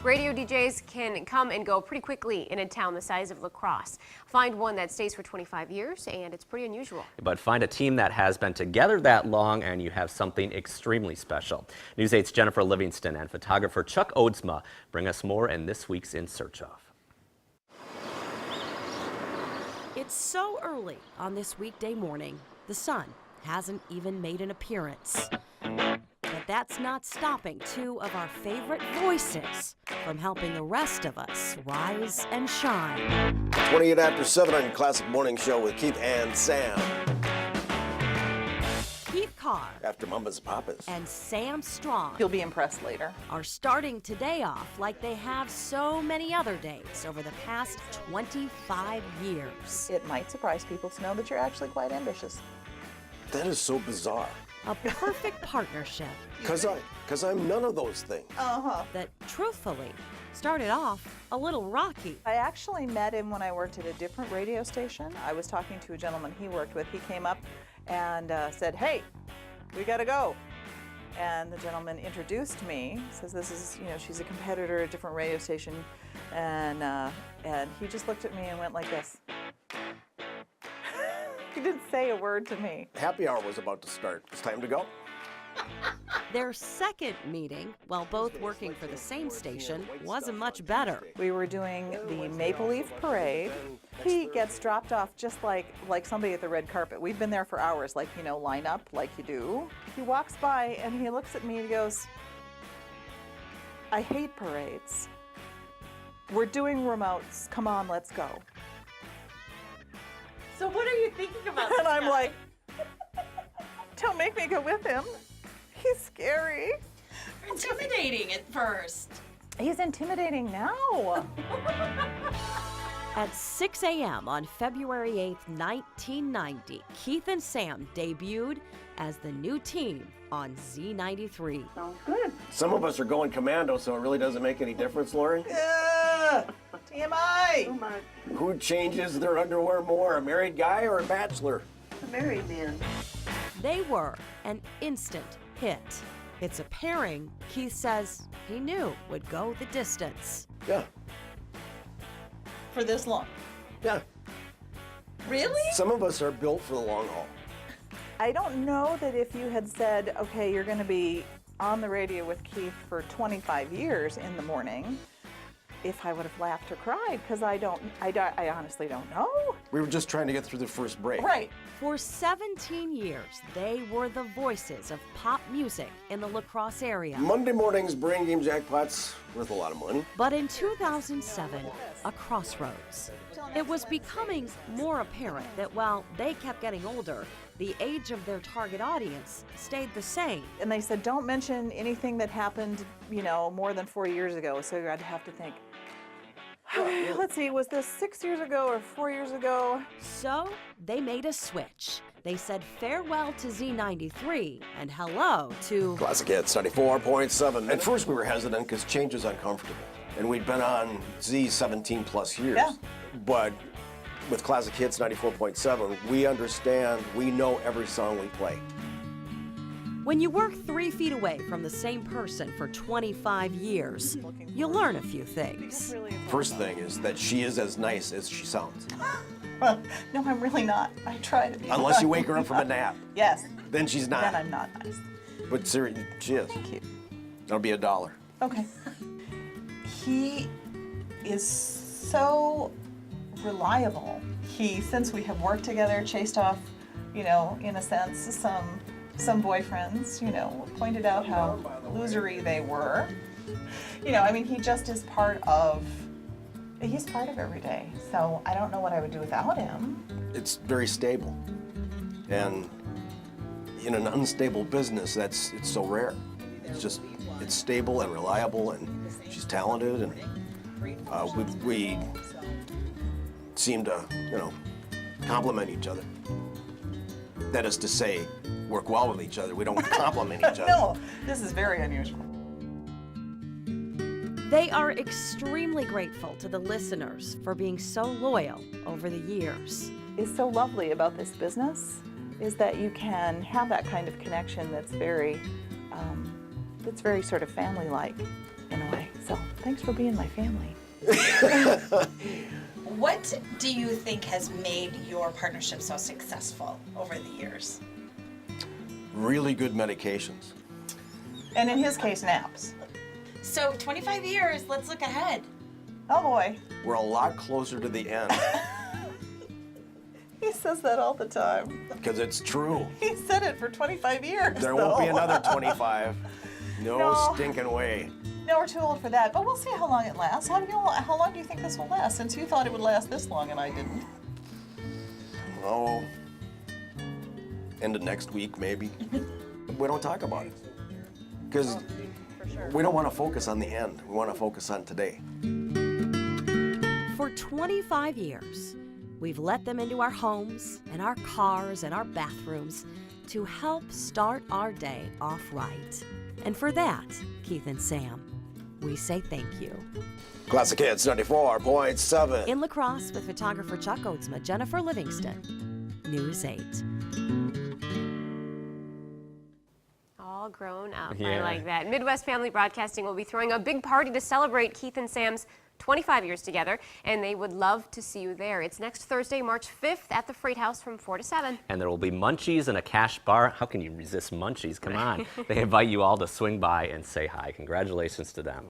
Radio DJs can come and go pretty quickly in a town the size of La Crosse. Find one that stays for 25 years, and it's pretty unusual. But find a team that has been together that long, and you have something extremely special. News 8's Jennifer Livingston and photographer Chuck Oadsma bring us more in this week's In Search Of. It's so early on this weekday morning, the sun hasn't even made an appearance. But that's not stopping two of our favorite voices from helping the rest of us rise and shine. 28 after 7 on your Classic Morning Show with Keith and Sam. Keith Carr After Mamas and Papas. and Sam Strong You'll be impressed later. are starting today off like they have so many other days over the past 25 years. It might surprise people to know that you're actually quite ambitious. That is so bizarre. A perfect partnership Because I'm none of those things. that, truthfully, started off a little rocky. I actually met him when I worked at a different radio station. I was talking to a gentleman he worked with. He came up and said, "Hey, we gotta go." And the gentleman introduced me, says this is, she's a competitor at a different radio station. And he just looked at me and went like this. He didn't say a word to me. Happy hour was about to start. It's time to go. Their second meeting, while both working for the same station, wasn't much better. We were doing the Maple Leaf Parade. He gets dropped off just like somebody at the red carpet. We've been there for hours, line up like you do. He walks by and he looks at me and he goes, "I hate parades. We're doing remotes. Come on, let's go." So what are you thinking about? And I'm like, don't make me go with him. He's scary. Intimidating at first. He's intimidating now. At 6 a.m. on February 8th, 1990, Keith and Sam debuted as the new team on Z93. Sounds good. Some of us are going commando, so it really doesn't make any difference, Lori. Yeah. TMI. Oh my, Who changes their underwear more, a married guy or a bachelor? a married man. They were an instant hit. It's a pairing Keith says he knew would go the distance. Yeah, For this long. yeah. Really? Some of us are built for the long haul. I don't know that if you had said, okay, you're going to be on the radio with Keith for 25 years in the morning, if I would have laughed or cried, because I honestly don't know. We were just trying to get through the first break. Right. For 17 years, they were the voices of pop music in the La Crosse area. Monday mornings, brain game jackpots, worth a lot of money. But in 2007, a crossroads. It was becoming more apparent that while they kept getting older, the age of their target audience stayed the same. And they said, don't mention anything that happened, more than 4 years ago. So I'd have to think, let's see, was this 6 years ago or 4 years ago? So they made a switch. They said farewell to Z93 and hello to Classic Hits 94.7. At first we were hesitant because change is uncomfortable. And we'd been on Z 17 plus years. Yeah. But with Classic Hits 94.7, we understand, we know every song we play. When you work 3 feet away from the same person for 25 years, you learn a few things. First thing is that she is as nice as she sounds. No, I'm really not. I try to be. Unless you wake her up from a nap. Yes. Then she's not. Then I'm not nice. But seriously, she is. Cute. That'll be $1. Okay. He is so reliable. He, since we have worked together, chased off, in a sense, some boyfriends, pointed out how losery they were. He just is he's part of every day. So I don't know what I would do without him. It's very stable. And in an unstable business, it's so rare. It's stable and reliable, and she's talented, and we seem to, complement each other. That is to say, work well with each other. We don't complement each other. No, this is very unusual. They are extremely grateful to the listeners for being so loyal over the years. Is so lovely about this business is that you can have that kind of connection that's very sort of family-like. in a way. So thanks for being my family. What do you think has made your partnership so successful over the years? Really good medications. And in his case, naps. So 25 years, let's look ahead. Oh boy, We're a lot closer to the end he says that all the time. because it's true. He said it for 25 years. There won't be though. another 25. No, No. stinking way. No, we're too old for that, but we'll see how long it lasts. How long do you think this will last? Since you thought it would last this long and I didn't. Oh, end of next week maybe. We don't talk about it because we don't want to focus on the end. We want to focus on today. For 25 years, we've let them into our homes and our cars and our bathrooms to help start our day off right. And for that, Keith and Sam, we say thank you. Classic Hits 94.7. In La Crosse with photographer Chuck Oatsma, Jennifer Livingston, News 8. All grown up. I Yeah. like that. Midwest Family Broadcasting will be throwing a big party to celebrate Keith and Sam's 25 years together, and they would love to see you there. It's next Thursday, March 5th at the Freight House from 4 to 7. And there will be munchies and a cash bar. How can you resist munchies? Come on. They invite you all to swing by and say hi. Congratulations to them.